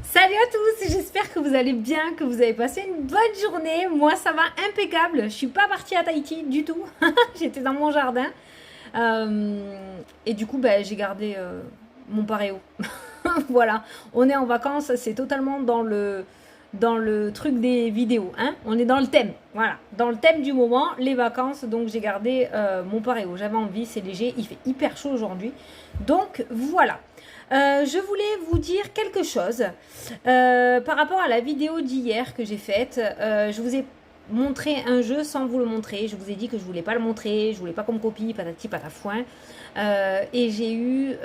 Salut à tous, j'espère que vous allez bien, que vous avez passé une bonne journée. Moi ça va impeccable, je suis pas partie à Tahiti du tout, j'étais dans mon jardin. Et du coup j'ai gardé mon paréo. Voilà, on est en vacances, c'est totalement dans le truc des vidéos, hein. On est dans le thème, voilà, dans le thème du moment, les vacances, donc j'ai gardé mon paréo. J'avais envie, c'est léger, il fait hyper chaud aujourd'hui, donc voilà. Je voulais vous dire quelque chose par rapport à la vidéo d'hier que j'ai faite. Je vous ai montré un jeu sans vous le montrer. Je vous ai dit que je voulais pas le montrer, je voulais pas qu'on me copie, patati patafouin. Et j'ai eu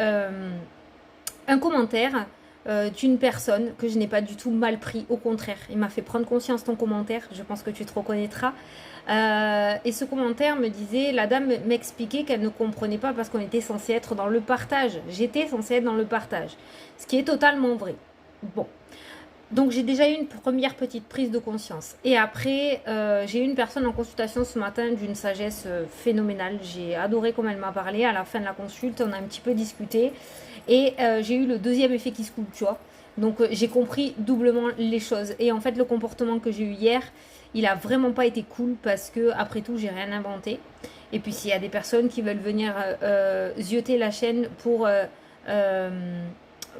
un commentaire d'une personne que je n'ai pas du tout mal pris. Au contraire, il m'a fait prendre conscience ton commentaire. Je pense que tu te reconnaîtras. Et ce commentaire me disait, la dame m'expliquait qu'elle ne comprenait pas parce qu'on était censé être dans le partage. J'étais censée être dans le partage. Ce qui est totalement vrai. Bon. Donc j'ai déjà eu une première petite prise de conscience. Et après, j'ai eu une personne en consultation ce matin d'une sagesse phénoménale. J'ai adoré comme elle m'a parlé. À la fin de la consulte, on a un petit peu discuté. Et j'ai eu le deuxième effet qui se coupe, tu vois. Donc j'ai compris doublement les choses. Et en fait, le comportement que j'ai eu hier, il a vraiment pas été cool parce que après tout, j'ai rien inventé. Et puis s'il y a des personnes qui veulent venir zioter la chaîne pour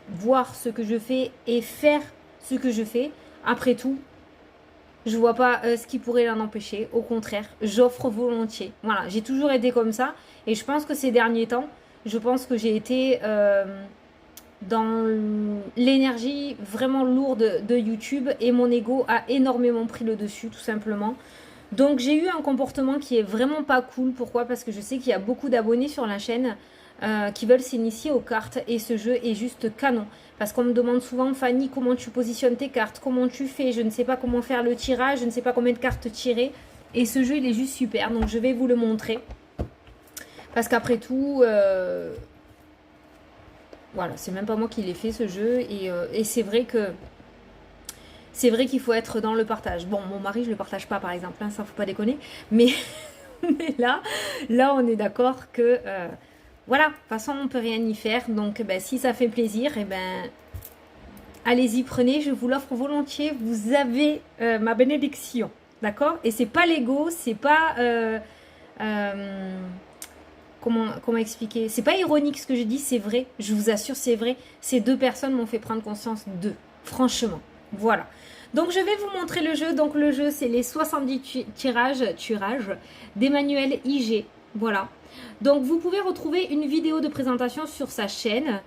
voir ce que je fais et faire ce que je fais, après tout, je vois pas ce qui pourrait l'en empêcher. Au contraire, j'offre volontiers. Voilà, j'ai toujours été comme ça. Et je pense que ces derniers temps, je pense que j'ai été dans l'énergie vraiment lourde de YouTube et mon ego a énormément pris le dessus, tout simplement. Donc j'ai eu un comportement qui est vraiment pas cool. Pourquoi? Parce que je sais qu'il y a beaucoup d'abonnés sur la chaîne qui veulent s'initier aux cartes et ce jeu est juste canon. Parce qu'on me demande souvent, Fanny, comment tu positionnes tes cartes, comment tu fais, je ne sais pas comment faire le tirage, je ne sais pas combien de cartes tirer. Et ce jeu, il est juste super, donc je vais vous le montrer. Parce qu'après tout, voilà, c'est même pas moi qui l'ai fait ce jeu. Et c'est vrai que c'est vrai qu'il faut être dans le partage. Bon, mon mari, je le partage pas, par exemple, hein, ça faut pas déconner. Mais, mais là, on est d'accord que voilà, de toute façon, on peut rien y faire. Donc, si ça fait plaisir, et allez-y, prenez, je vous l'offre volontiers. Vous avez ma bénédiction, d'accord? Et c'est pas l'ego, c'est pas comment expliquer? C'est pas ironique ce que je dis, c'est vrai. Je vous assure, c'est vrai. Ces deux personnes m'ont fait prendre conscience d'eux, franchement. Voilà. Donc je vais vous montrer le jeu. Donc le jeu, c'est les 70 tirages d'Emmanuel IG. Voilà. Donc vous pouvez retrouver une vidéo de présentation sur sa chaîne.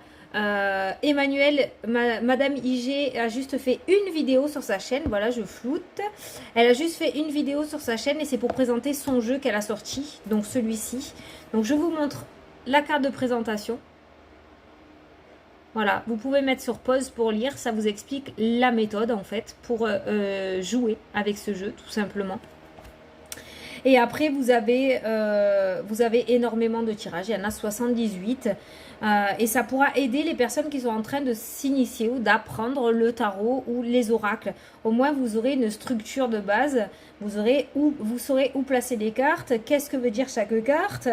Emmanuel, Madame IG a juste fait une vidéo sur sa chaîne. Voilà, je floute. Elle a juste fait une vidéo sur sa chaîne et c'est pour présenter son jeu qu'elle a sorti. Donc celui-ci. Donc je vous montre la carte de présentation. Voilà, vous pouvez mettre sur pause pour lire. Ça vous explique la méthode en fait pour jouer avec ce jeu tout simplement. Et après, vous avez énormément de tirages. Il y en a 78. Et ça pourra aider les personnes qui sont en train de s'initier ou d'apprendre le tarot ou les oracles. Au moins, vous aurez une structure de base. Vous saurez où placer les cartes. Qu'est-ce que veut dire chaque carte.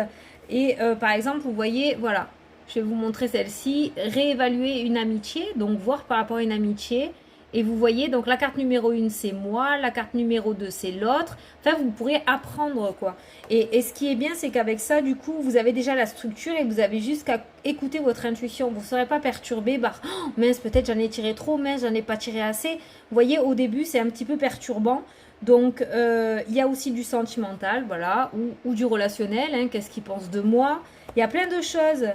Et par exemple, vous voyez, voilà. Je vais vous montrer celle-ci. Réévaluer une amitié. Donc, voir par rapport à une amitié. Et vous voyez, donc la carte numéro 1, c'est moi. La carte numéro 2, c'est l'autre. Enfin, vous pourrez apprendre, quoi. Et ce qui est bien, c'est qu'avec ça, du coup, vous avez déjà la structure et vous avez juste qu'à écouter votre intuition. Vous ne serez pas perturbé par oh, mince, peut-être j'en ai tiré trop, mince, j'en ai pas tiré assez. Vous voyez, au début, c'est un petit peu perturbant. Donc, il y a aussi du sentimental, voilà, ou du relationnel. Hein, qu'est-ce qu'ils pensent de moi? Il y a plein de choses.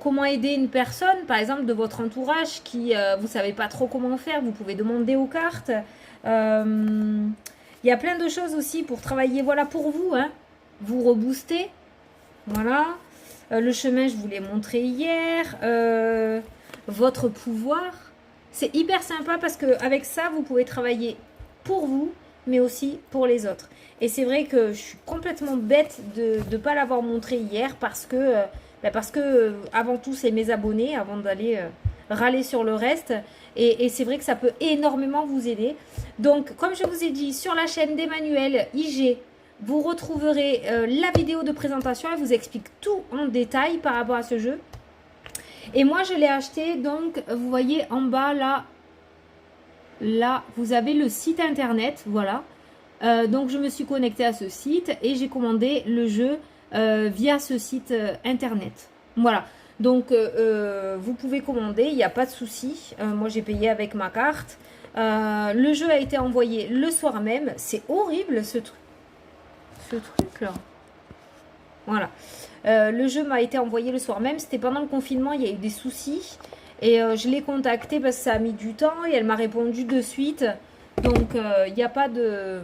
Comment aider une personne, par exemple, de votre entourage qui, vous savez pas trop comment faire, vous pouvez demander aux cartes. Il y a plein de choses aussi pour travailler, voilà, pour vous, hein, vous rebooster, voilà. Le chemin, je vous l'ai montré hier. Votre pouvoir, c'est hyper sympa parce qu'avec ça, vous pouvez travailler pour vous, mais aussi pour les autres. Et c'est vrai que je suis complètement bête de ne pas l'avoir montré hier parce que avant tout, c'est mes abonnés, avant d'aller râler sur le reste. Et c'est vrai que ça peut énormément vous aider. Donc, comme je vous ai dit, sur la chaîne d'Emmanuel IG, vous retrouverez la vidéo de présentation. Elle vous explique tout en détail par rapport à ce jeu. Et moi, je l'ai acheté, donc, vous voyez en bas, là, là, vous avez le site internet, voilà. Donc, je me suis connectée à ce site et j'ai commandé le jeu via ce site internet. Voilà. Donc, vous pouvez commander, il n'y a pas de souci. Moi, j'ai payé avec ma carte. Le jeu a été envoyé le soir même. C'est horrible ce truc là. Voilà. Le jeu m'a été envoyé le soir même. C'était pendant le confinement, il y a eu des soucis. Et je l'ai contactée parce que ça a mis du temps et elle m'a répondu de suite. Donc, il n'y a pas de...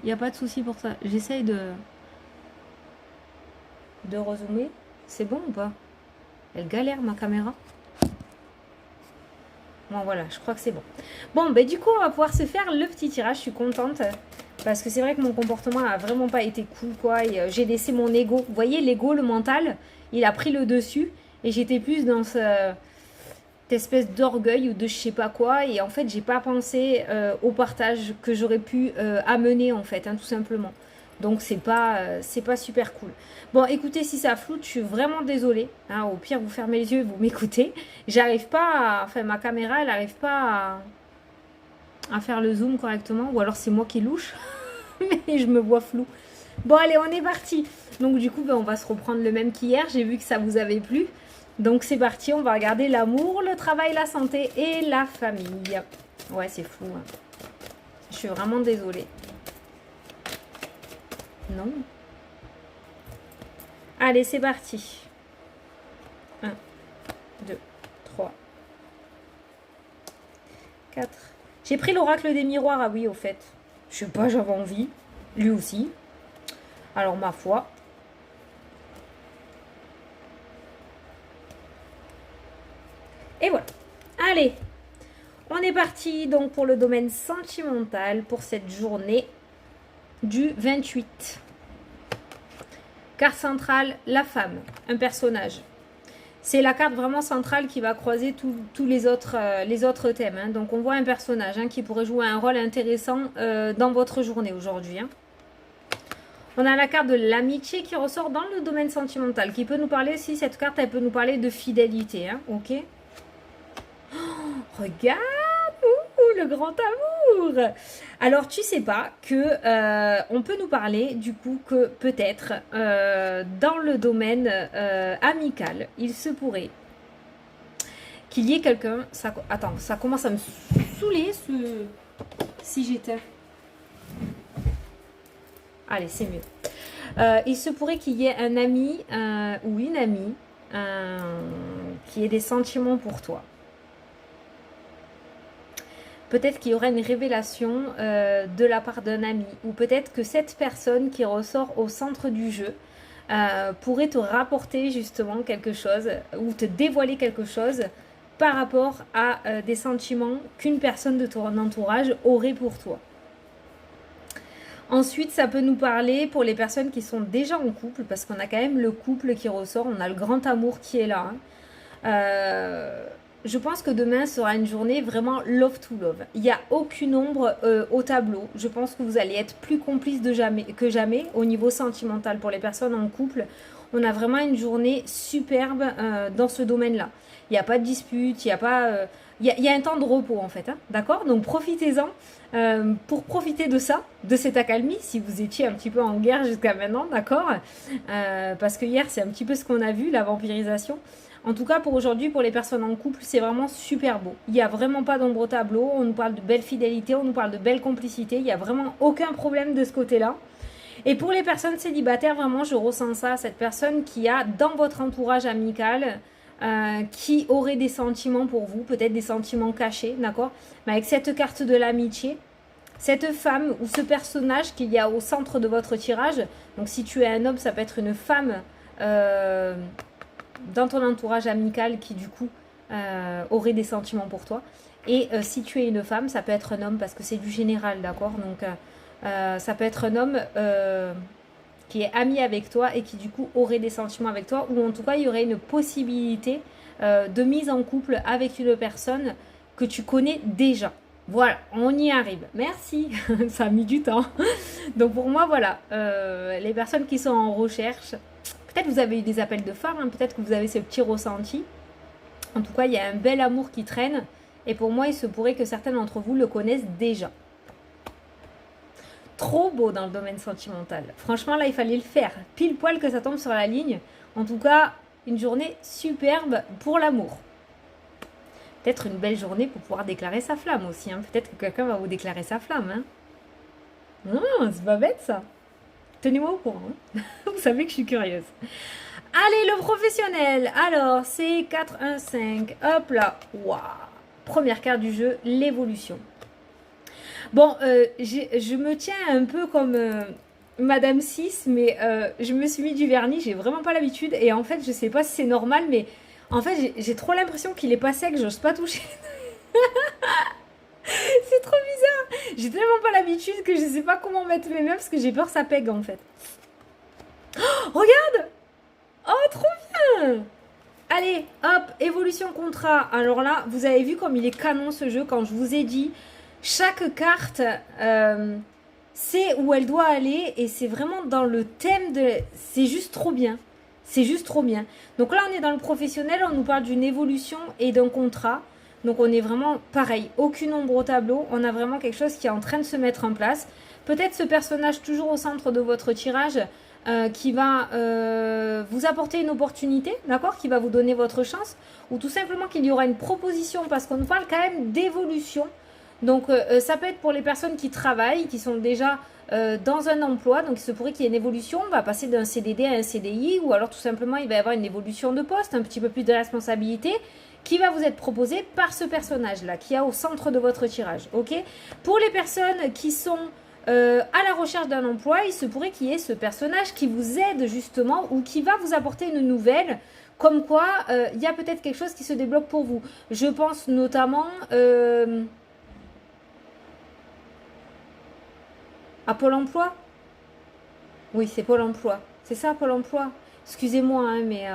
Il n'y a pas de souci pour ça. J'essaye de rezoomer. C'est bon ou pas? Elle galère ma caméra. Bon voilà, je crois que c'est bon. Bon, ben du coup, on va pouvoir se faire le petit tirage. Je suis contente. Parce que c'est vrai que mon comportement a vraiment pas été cool, quoi. Et j'ai laissé mon ego. Vous voyez, l'ego, le mental, il a pris le dessus. Et j'étais plus dans cette espèce d'orgueil ou de je sais pas quoi. Et en fait, j'ai pas pensé au partage que j'aurais pu amener, en fait, hein, tout simplement. Donc, c'est pas super cool. Bon, écoutez, si ça floute, je suis vraiment désolée. Hein, au pire, vous fermez les yeux et vous m'écoutez. J'arrive pas à... Enfin, ma caméra, elle n'arrive pas à faire le zoom correctement. Ou alors, c'est moi qui louche. Mais je me vois flou. Bon, allez, on est parti. Donc, du coup, ben, on va se reprendre le même qu'hier. J'ai vu que ça vous avait plu. Donc, c'est parti. On va regarder l'amour, le travail, la santé et la famille. Ouais, c'est flou. Hein. Je suis vraiment désolée. Non. Allez, c'est parti. 1, 2, 3, 4. J'ai pris l'oracle des miroirs. Ah oui, au fait. Je sais pas, j'avais envie. Lui aussi. Alors, ma foi. Et voilà. Allez. On est parti donc pour le domaine sentimental pour cette journée du 28. Carte centrale, la femme, un personnage. C'est la carte vraiment centrale qui va croiser tous les autres thèmes. Hein. Donc on voit un personnage qui pourrait jouer un rôle intéressant dans votre journée aujourd'hui. Hein. On a la carte de l'amitié qui ressort dans le domaine sentimental, qui peut nous parler, si cette carte, elle peut nous parler de fidélité. Hein. Ok. Oh, regarde, le grand amour. Alors tu sais pas que on peut nous parler du coup que peut-être dans le domaine amical, il se pourrait qu'il y ait quelqu'un. Attends, ça commence à me saouler si j'étais. Allez, c'est mieux. Il se pourrait qu'il y ait un ami ou une amie qui ait des sentiments pour toi. Peut-être qu'il y aurait une révélation de la part d'un ami. Ou peut-être que cette personne qui ressort au centre du jeu pourrait te rapporter justement quelque chose ou te dévoiler quelque chose par rapport à des sentiments qu'une personne de ton entourage aurait pour toi. Ensuite, ça peut nous parler pour les personnes qui sont déjà en couple, parce qu'on a quand même le couple qui ressort, on a le grand amour qui est là. Je pense que demain sera une journée vraiment love to love. Il n'y a aucune ombre au tableau. Je pense que vous allez être plus complices que jamais au niveau sentimental pour les personnes en couple. On a vraiment une journée superbe dans ce domaine-là. Il n'y a pas de dispute, il y a un temps de repos en fait. Hein, d'accord? Donc profitez-en pour profiter de ça, de cette accalmie, si vous étiez un petit peu en guerre jusqu'à maintenant, d'accord? Parce que hier, c'est un petit peu ce qu'on a vu, la vampirisation. En tout cas, pour aujourd'hui, pour les personnes en couple, c'est vraiment super beau. Il n'y a vraiment pas d'ombre au tableau. On nous parle de belle fidélité, on nous parle de belle complicité. Il n'y a vraiment aucun problème de ce côté-là. Et pour les personnes célibataires, vraiment, je ressens ça. Cette personne qui a dans votre entourage amical, qui aurait des sentiments pour vous, peut-être des sentiments cachés, d'accord? Mais avec cette carte de l'amitié, cette femme ou ce personnage qu'il y a au centre de votre tirage, donc si tu es un homme, ça peut être une femme dans ton entourage amical qui du coup aurait des sentiments pour toi. Et si tu es une femme, ça peut être un homme parce que c'est du général, d'accord? Donc ça peut être un homme qui est ami avec toi et qui du coup aurait des sentiments avec toi, ou en tout cas il y aurait une possibilité de mise en couple avec une personne que tu connais déjà. Voilà, on y arrive. Merci, ça a mis du temps. Donc pour moi, voilà, les personnes qui sont en recherche, peut-être vous avez eu des appels de phare, hein, peut-être que vous avez ce petit ressenti. En tout cas, il y a un bel amour qui traîne Et pour moi, il se pourrait que certains d'entre vous le connaissent déjà. Trop beau dans le domaine sentimental. Franchement, là, il fallait le faire. Pile poil que ça tombe sur la ligne. En tout cas, une journée superbe pour l'amour. Peut-être une belle journée pour pouvoir déclarer sa flamme aussi. Hein. Peut-être que quelqu'un va vous déclarer sa flamme. Hein. C'est pas bête ça. Tenez-moi au courant. Hein. Vous savez que je suis curieuse. Allez, le professionnel. Alors, c'est 4, 1, 5. Hop là. Waouh. Première carte du jeu, l'évolution. Bon, je me tiens un peu comme Madame 6, mais je me suis mis du vernis. J'ai vraiment pas l'habitude. Et en fait, je sais pas si c'est normal, mais en fait, j'ai trop l'impression qu'il est pas sec. J'ose pas toucher. C'est trop bizarre. J'ai tellement pas l'habitude que je sais pas comment mettre mes mains parce que j'ai peur que ça pègue en fait. Oh, regarde. Oh, trop bien. Allez, hop, évolution contrat. Alors là, vous avez vu comme il est canon ce jeu quand je vous ai dit. Chaque carte sait où elle doit aller et c'est vraiment dans le thème de... C'est juste trop bien. C'est juste trop bien. Donc là, on est dans le professionnel, on nous parle d'une évolution et d'un contrat. Donc on est vraiment pareil, aucune ombre au tableau. On a vraiment quelque chose qui est en train de se mettre en place. Peut-être ce personnage toujours au centre de votre tirage qui va vous apporter une opportunité, d'accord, qui va vous donner votre chance. Ou tout simplement qu'il y aura une proposition parce qu'on nous parle quand même d'évolution. Donc ça peut être pour les personnes qui travaillent, qui sont déjà dans un emploi. Donc il se pourrait qu'il y ait une évolution, on va passer d'un CDD à un CDI. Ou alors tout simplement il va y avoir une évolution de poste, un petit peu plus de responsabilité qui va vous être proposé par ce personnage-là, qui est au centre de votre tirage. Ok. Pour les personnes qui sont à la recherche d'un emploi, il se pourrait qu'il y ait ce personnage qui vous aide justement ou qui va vous apporter une nouvelle, comme quoi il y a peut-être quelque chose qui se débloque pour vous. Je pense notamment à Pôle emploi. Oui, c'est Pôle emploi. C'est ça, Pôle emploi. Excusez-moi, hein, mais...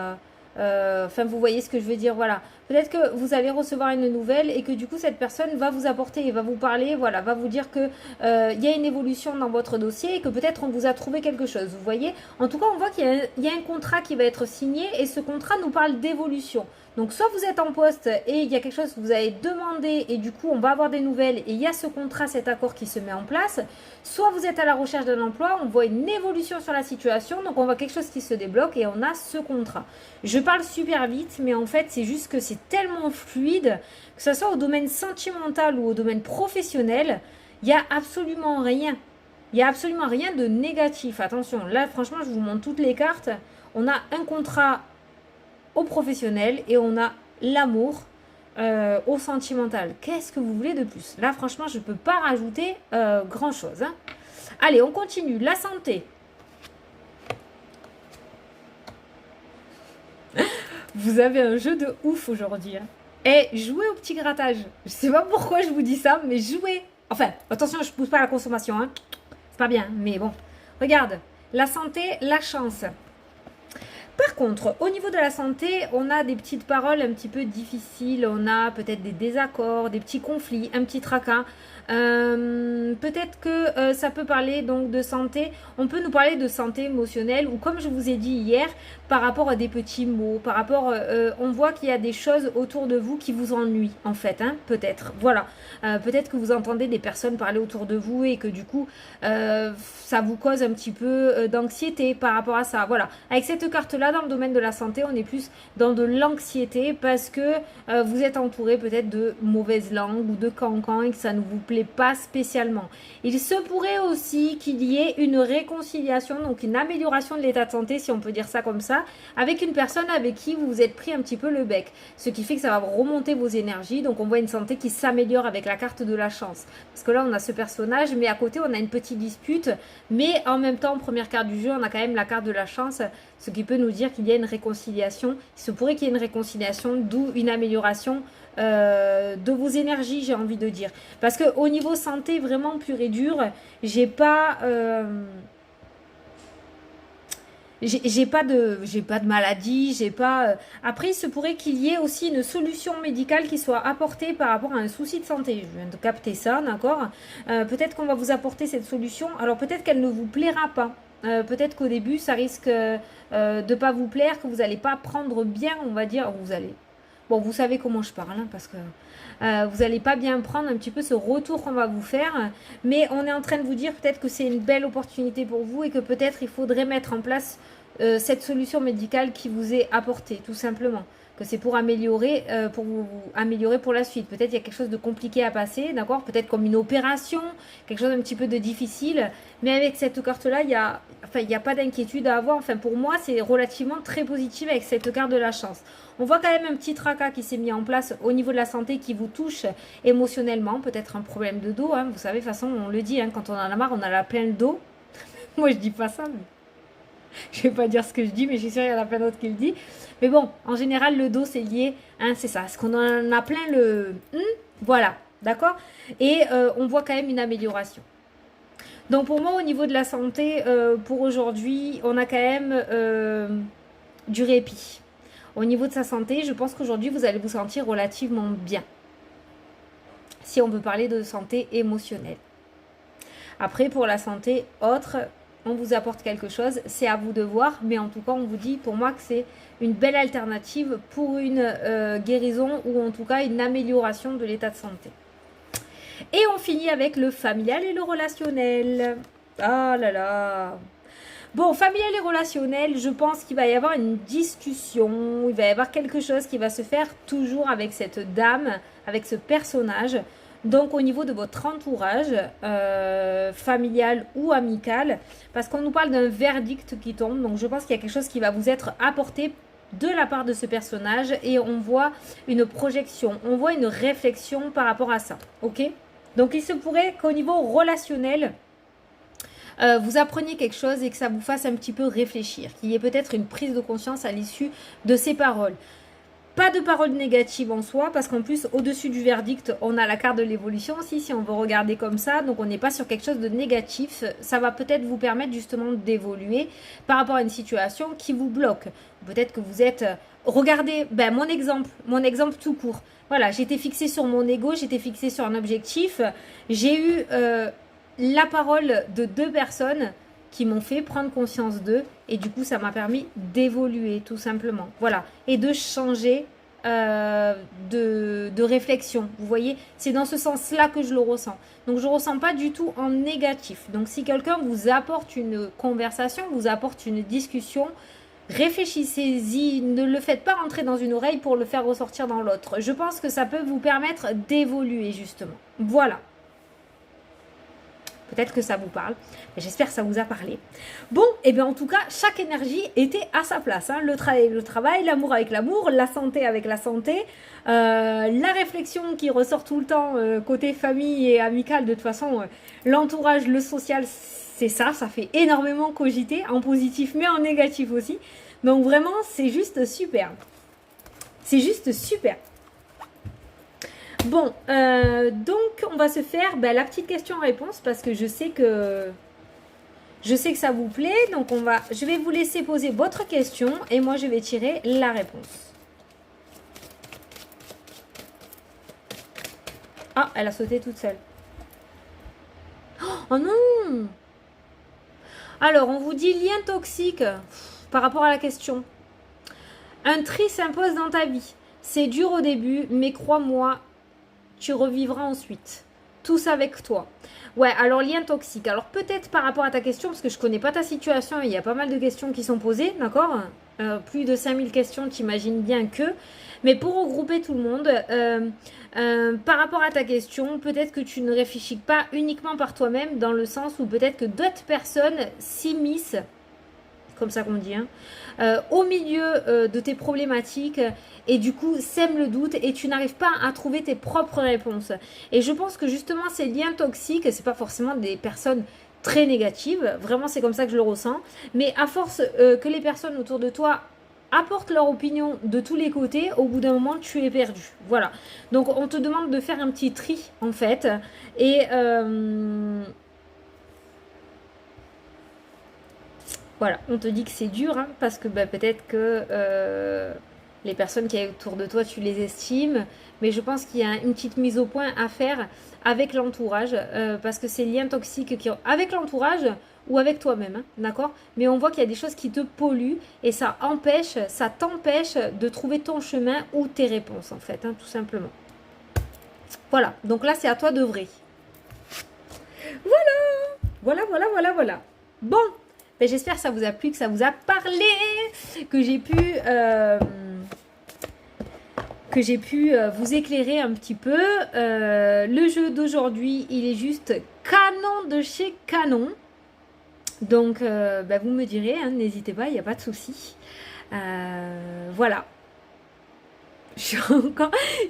Enfin, vous voyez ce que je veux dire, voilà. Peut-être que vous allez recevoir une nouvelle et que du coup, cette personne va vous apporter et va vous parler, voilà, va vous dire que il y a une évolution dans votre dossier et que peut-être on vous a trouvé quelque chose, vous voyez. En tout cas, on voit qu'il y a un contrat qui va être signé et ce contrat nous parle d'évolution. Donc, soit vous êtes en poste et il y a quelque chose que vous avez demandé et du coup, on va avoir des nouvelles et il y a ce contrat, cet accord qui se met en place. Soit vous êtes à la recherche d'un emploi, on voit une évolution sur la situation, donc on voit quelque chose qui se débloque et on a ce contrat. Je parle super vite, mais en fait, c'est juste que c'est tellement fluide, que ce soit au domaine sentimental ou au domaine professionnel, il n'y a absolument rien. Il n'y a absolument rien de négatif. Attention, là, franchement, je vous montre toutes les cartes. On a un contrat au professionnel et on a l'amour au sentimental. Qu'est-ce que vous voulez de plus? Là, franchement, je ne peux pas rajouter grand-chose. Hein. Allez, on continue. La santé. Vous avez un jeu de ouf aujourd'hui. Hein. Et jouez au petit grattage. Je sais pas pourquoi je vous dis ça, mais jouez. Enfin, attention, je ne pousse pas à la consommation. Hein. C'est pas bien, mais bon. Regarde, la santé, la chance. Par contre, au niveau de la santé, on a des petites paroles un petit peu difficiles, on a peut-être des désaccords, des petits conflits, un petit tracas. Peut-être que ça peut parler donc de santé, on peut nous parler de santé émotionnelle ou comme je vous ai dit hier, par rapport à des petits mots, par rapport, on voit qu'il y a des choses autour de vous qui vous ennuient en fait, hein, peut-être, voilà. Peut-être que vous entendez des personnes parler autour de vous et que du coup, ça vous cause un petit peu d'anxiété par rapport à ça, voilà. Avec cette carte-là, dans le domaine de la santé, on est plus dans de l'anxiété parce que vous êtes entouré peut-être de mauvaises langues ou de cancans et que ça ne vous plaît pas spécialement. Il se pourrait aussi qu'il y ait une réconciliation, donc une amélioration de l'état de santé, si on peut dire ça comme ça, avec une personne avec qui vous vous êtes pris un petit peu le bec. Ce qui fait que ça va remonter vos énergies, donc on voit une santé qui s'améliore avec la carte de la chance. Parce que là, on a ce personnage, mais à côté, on a une petite dispute, mais en même temps, première carte du jeu, on a quand même la carte de la chance, ce qui peut nous dire qu'il y a une réconciliation. Il se pourrait qu'il y ait une réconciliation, d'où une amélioration de vos énergies, j'ai envie de dire. Parce que au niveau santé, vraiment pur et dur, j'ai pas de maladie, j'ai pas. Après, il se pourrait qu'il y ait aussi une solution médicale qui soit apportée par rapport à un souci de santé. Je viens de capter ça, d'accord. Peut-être qu'on va vous apporter cette solution. Alors peut-être qu'elle ne vous plaira pas. Peut-être qu'au début, ça risque de pas vous plaire, que vous n'allez pas prendre bien, on va dire. Vous allez. Bon, vous savez comment je parle, hein, parce que vous n'allez pas bien prendre un petit peu ce retour qu'on va vous faire. Mais on est en train de vous dire peut-être que c'est une belle opportunité pour vous et que peut-être il faudrait mettre en place cette solution médicale qui vous est apportée, tout simplement. Que c'est pour vous améliorer pour la suite. Peut-être il y a quelque chose de compliqué à passer, d'accord? Peut-être comme une opération, quelque chose un petit peu de difficile. Mais avec cette carte-là, il y a pas d'inquiétude à avoir. Enfin, pour moi, c'est relativement très positif avec cette carte de la chance. On voit quand même un petit tracas qui s'est mis en place au niveau de la santé qui vous touche émotionnellement. Peut-être un problème de dos, hein. Vous savez, de toute façon, on le dit, hein, quand on en a marre, on a la plein le dos. Moi, je dis pas ça, mais je vais pas dire ce que je dis, mais je suis sûre qu'il y en a plein d'autres qui le disent. Mais bon, en général, le dos, c'est lié, hein, c'est ça. Est-ce qu'on en a plein le... voilà, d'accord? Et on voit quand même une amélioration. Donc pour moi, au niveau de la santé, pour aujourd'hui, on a quand même du répit. Au niveau de sa santé, je pense qu'aujourd'hui, vous allez vous sentir relativement bien. Si on veut parler de santé émotionnelle. Après, pour la santé autre, on vous apporte quelque chose, c'est à vous de voir, mais en tout cas, on vous dit pour moi que c'est une belle alternative pour une guérison ou en tout cas une amélioration de l'état de santé. Et on finit avec le familial et le relationnel. Ah là là. Bon, familial et relationnel, je pense qu'il va y avoir une discussion, il va y avoir quelque chose qui va se faire toujours avec cette dame, avec ce personnage. Donc au niveau de votre entourage, familial ou amical, parce qu'on nous parle d'un verdict qui tombe, donc je pense qu'il y a quelque chose qui va vous être apporté de la part de ce personnage et on voit une projection, on voit une réflexion par rapport à ça, ok? Donc il se pourrait qu'au niveau relationnel, vous appreniez quelque chose et que ça vous fasse un petit peu réfléchir, qu'il y ait peut-être une prise de conscience à l'issue de ces paroles. Pas de paroles négatives en soi, parce qu'en plus, au-dessus du verdict, on a la carte de l'évolution aussi, si on veut regarder comme ça. Donc, on n'est pas sur quelque chose de négatif. Ça va peut-être vous permettre justement d'évoluer par rapport à une situation qui vous bloque. Peut-être que vous êtes... Regardez, ben, mon exemple tout court. Voilà, j'étais fixée sur mon ego, j'étais fixée sur un objectif. J'ai eu la parole de 2 personnes qui m'ont fait prendre conscience d'eux et du coup ça m'a permis d'évoluer tout simplement, voilà, et de changer de réflexion, vous voyez, c'est dans ce sens là que je le ressens, donc je ne ressens pas du tout en négatif. Donc si quelqu'un vous apporte une conversation, vous apporte une discussion, réfléchissez-y, ne le faites pas rentrer dans une oreille pour le faire ressortir dans l'autre. Je pense que ça peut vous permettre d'évoluer justement, voilà. Peut-être que ça vous parle. J'espère que ça vous a parlé. Bon, et bien en tout cas, chaque énergie était à sa place. Hein. Le travail avec le travail, l'amour avec l'amour, la santé avec la santé, la réflexion qui ressort tout le temps côté famille et amical. De toute façon, l'entourage, le social, c'est ça. Ça fait énormément cogiter, en positif mais en négatif aussi. Donc vraiment, c'est juste super. C'est juste super. Bon, donc on va se faire la petite question-réponse parce que je sais que ça vous plaît. Donc je vais vous laisser poser votre question et moi je vais tirer la réponse. Ah, elle a sauté toute seule. Oh non! Alors, on vous dit lien toxique par rapport à la question. Un tri s'impose dans ta vie. C'est dur au début, mais crois-moi, tu revivras ensuite. Tous avec toi. Ouais, alors lien toxique. Alors peut-être par rapport à ta question, parce que je connais pas ta situation, il y a pas mal de questions qui sont posées, d'accord? Plus de 5000 questions, t'imagines bien que. Mais pour regrouper tout le monde, par rapport à ta question, peut-être que tu ne réfléchis pas uniquement par toi-même, dans le sens où peut-être que d'autres personnes s'immiscent, comme ça qu'on dit, hein, au milieu de tes problématiques et du coup sème le doute et tu n'arrives pas à trouver tes propres réponses. Et je pense que justement ces liens toxiques, c'est pas forcément des personnes très négatives, vraiment c'est comme ça que je le ressens, mais à force que les personnes autour de toi apportent leur opinion de tous les côtés, au bout d'un moment tu es perdu. Voilà, donc on te demande de faire un petit tri en fait et voilà, on te dit que c'est dur, hein, parce que peut-être que Les personnes qui sont autour de toi, tu les estimes. Mais je pense qu'il y a une petite mise au point à faire avec l'entourage. Parce que ces liens toxiques avec l'entourage ou avec toi-même, hein, d'accord? Mais on voit qu'il y a des choses qui te polluent et ça t'empêche de trouver ton chemin ou tes réponses, en fait, hein, tout simplement. Voilà, donc là, c'est à toi d'œuvrer. Voilà. Bon, ben, j'espère que ça vous a plu, que ça vous a parlé, que j'ai pu vous éclairer un petit peu. Le jeu d'aujourd'hui, il est juste canon de chez canon. Donc, ben, vous me direz, hein, n'hésitez pas, il n'y a pas de souci. Voilà.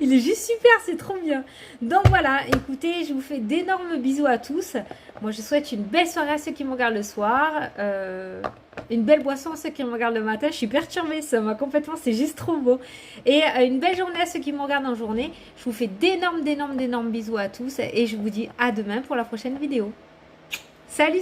Il est juste super, c'est trop bien. Donc voilà, écoutez, je vous fais d'énormes bisous à tous. Moi, je souhaite une belle soirée à ceux qui me regardent le soir. Une belle boisson à ceux qui me regardent le matin. Je suis perturbée, ça m'a complètement, c'est juste trop beau. Et une belle journée à ceux qui me regardent en journée. Je vous fais d'énormes bisous à tous. Et je vous dis à demain pour la prochaine vidéo. Salut